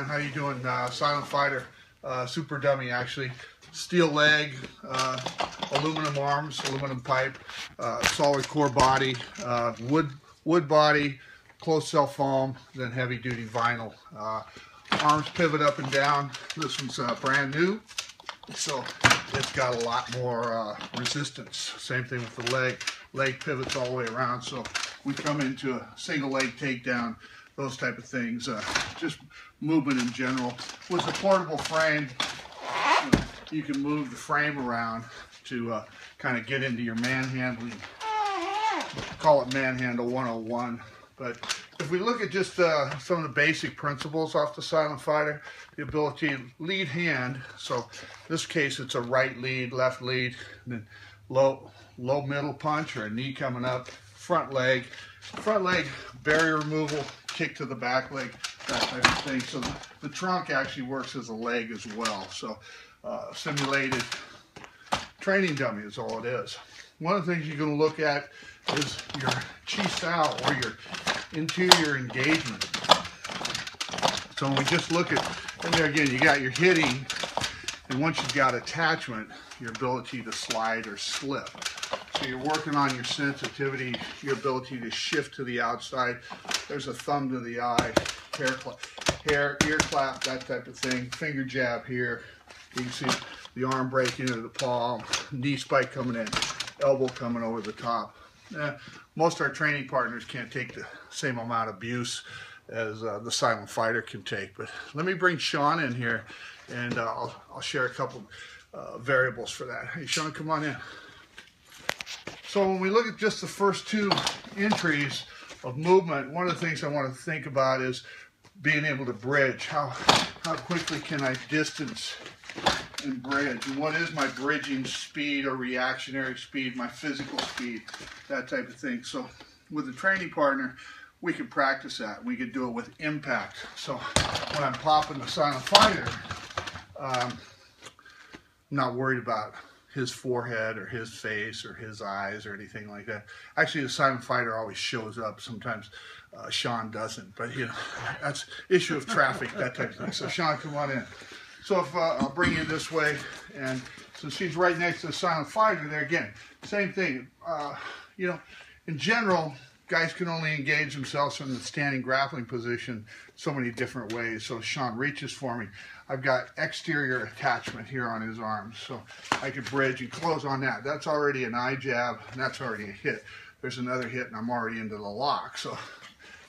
man? How you doing? Silent Fighter, super dummy actually. Steel leg, aluminum arms, aluminum pipe, solid core body, wood body, closed cell foam, then heavy duty vinyl. Arms pivot up and down. This one's brand new, so it's got a lot more resistance. Same thing with the leg. Leg pivots all the way around, so we come into a single leg takedown, those type of things. Just movement in general. With the portable frame, you can move the frame around to kind of get into your manhandling. Call it manhandle 101. But if we look at just some of the basic principles off the Silent Fighter, the ability lead hand, so in this case it's a right lead, left lead, and then low middle punch or a knee coming up, front leg barrier removal, kick to the back leg, that type of thing. So the trunk actually works as a leg as well. So simulated training dummy is all it is. One of the things you're going to look at is your chi sao, or your interior engagement. So when we just look at, and there again, you got your hitting, and once you've got attachment, your ability to slide or slip. So you're working on your sensitivity, your ability to shift to the outside. There's a thumb to the eye, ear clap, that type of thing. Finger jab here. You can see the arm breaking into the palm, knee spike coming in, elbow coming over the top. Most of our training partners can't take the same amount of abuse as the Silent Fighter can take. But let me bring Sean in here, and I'll share a couple variables for that. Hey, Sean, come on in. So when we look at just the first two entries of movement, one of the things I want to think about is being able to bridge. How quickly can I distance and bridge? And what is my bridging speed or reactionary speed, my physical speed, that type of thing. So with a training partner, we can practice that. We could do it with impact. So when I'm popping the Silent Fighter, I'm not worried about his forehead or his face or his eyes or anything like that. Actually, the Silent Fighter always shows up. Sometimes Sean doesn't, but you know, that's issue of traffic, that type of thing. So Sean, come on in. So if I'll bring you this way, and since she's right next to the Silent Fighter, there again, same thing. You know, in general, guys can only engage themselves in the standing grappling position so many different ways. So Sean reaches for me. I've got exterior attachment here on his arms, so I could bridge and close on that. That's already an eye jab, and that's already a hit. There's another hit, and I'm already into the lock. So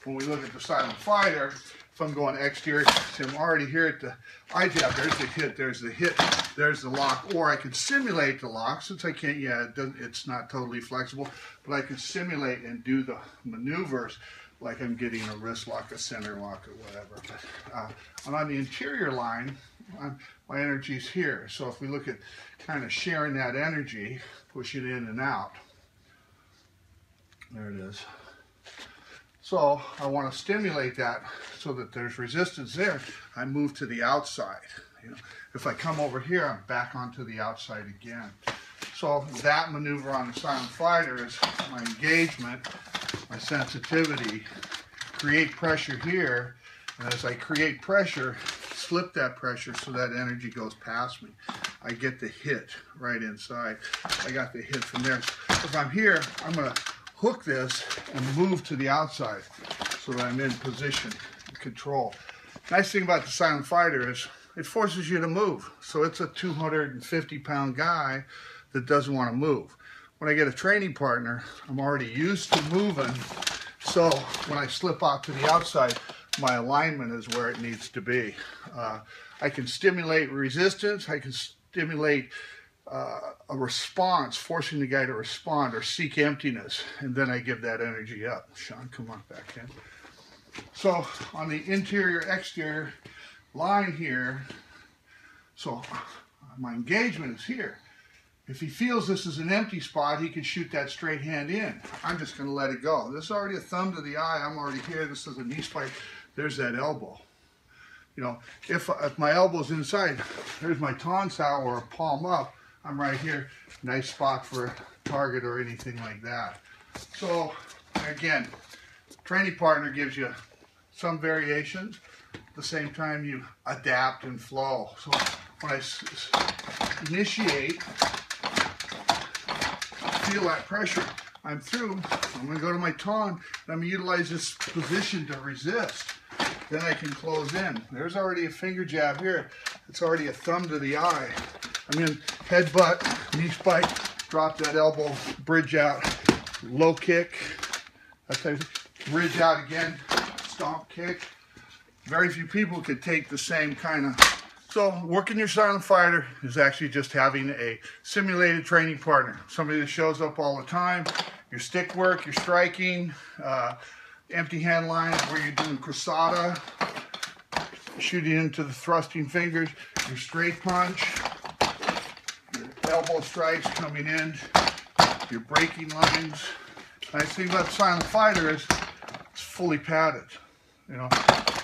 when we look at the Silent Fighter, if I'm going exterior, see, I'm already here at the eye jab. There's the hit, there's the lock. Or I could simulate the lock, since I can't, it's not totally flexible, but I could simulate and do the maneuvers like I'm getting a wrist lock, a center lock, or whatever. But I'm on the interior line, my energy's here. So if we look at kind of sharing that energy, push it in and out. There it is. So I want to stimulate that so that there's resistance there. I move to the outside. You know, if I come over here, I'm back onto the outside again. So that maneuver on the Silent Fighter is my engagement, my sensitivity, create pressure here, and as I create pressure, slip that pressure so that energy goes past me. I get the hit right inside. I got the hit from there. If I'm here, I'm going to hook this and move to the outside so that I'm in position and control. Nice thing about the Silent Fighter is it forces you to move. So it's a 250-pound guy that doesn't want to move. When I get a training partner, I'm already used to moving, so when I slip out to the outside, my alignment is where it needs to be. I can stimulate resistance, I can stimulate a response, forcing the guy to respond or seek emptiness, and then I give that energy up. Sean, come on back in. So on the interior exterior line here, so my engagement is here. If he feels this is an empty spot, he can shoot that straight hand in. I'm just going to let it go. This is already a thumb to the eye. I'm already here. This is a knee spike. There's that elbow. You know, if my elbow's inside, there's my tonsau or a palm up. I'm right here. Nice spot for a target or anything like that. So, again, training partner gives you some variations. the same time you adapt and flow. So when I initiate, feel that pressure. I'm through. I'm going to go to my tongue, and I'm going to utilize this position to resist. Then I can close in. There's already a finger jab here. It's already a thumb to the eye. I'm going to headbutt, knee spike, drop that elbow, bridge out, low kick, that type of thing. Bridge out again, stomp kick. Very few people could take the same kind of. So working your silent fighter is actually just having a simulated training partner. Somebody that shows up all the time. Your stick work, your striking, empty hand lines where you're doing cruzada, shooting into the thrusting fingers, your straight punch, your elbow strikes coming in, your breaking lines. Nice thing about the silent fighter is it's fully padded. You know,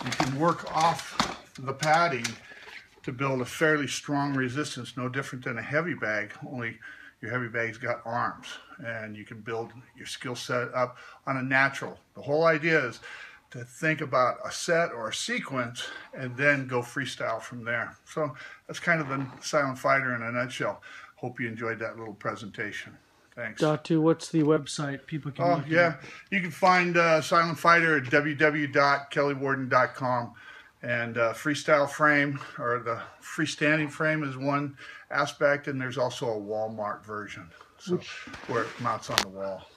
you can work off the padding to build a fairly strong resistance, no different than a heavy bag, only your heavy bag's got arms, and you can build your skill set up on a natural. The whole idea is to think about a set or a sequence and then go freestyle from there. So that's kind of the silent fighter in a nutshell. Hope you enjoyed that little presentation. Thanks. Datu, what's the website people can look at? You can find Silent Fighter at www.kellywarden.com. And freestyle frame, or the freestanding frame, is one aspect, and there's also a Walmart version, so where it mounts on the wall.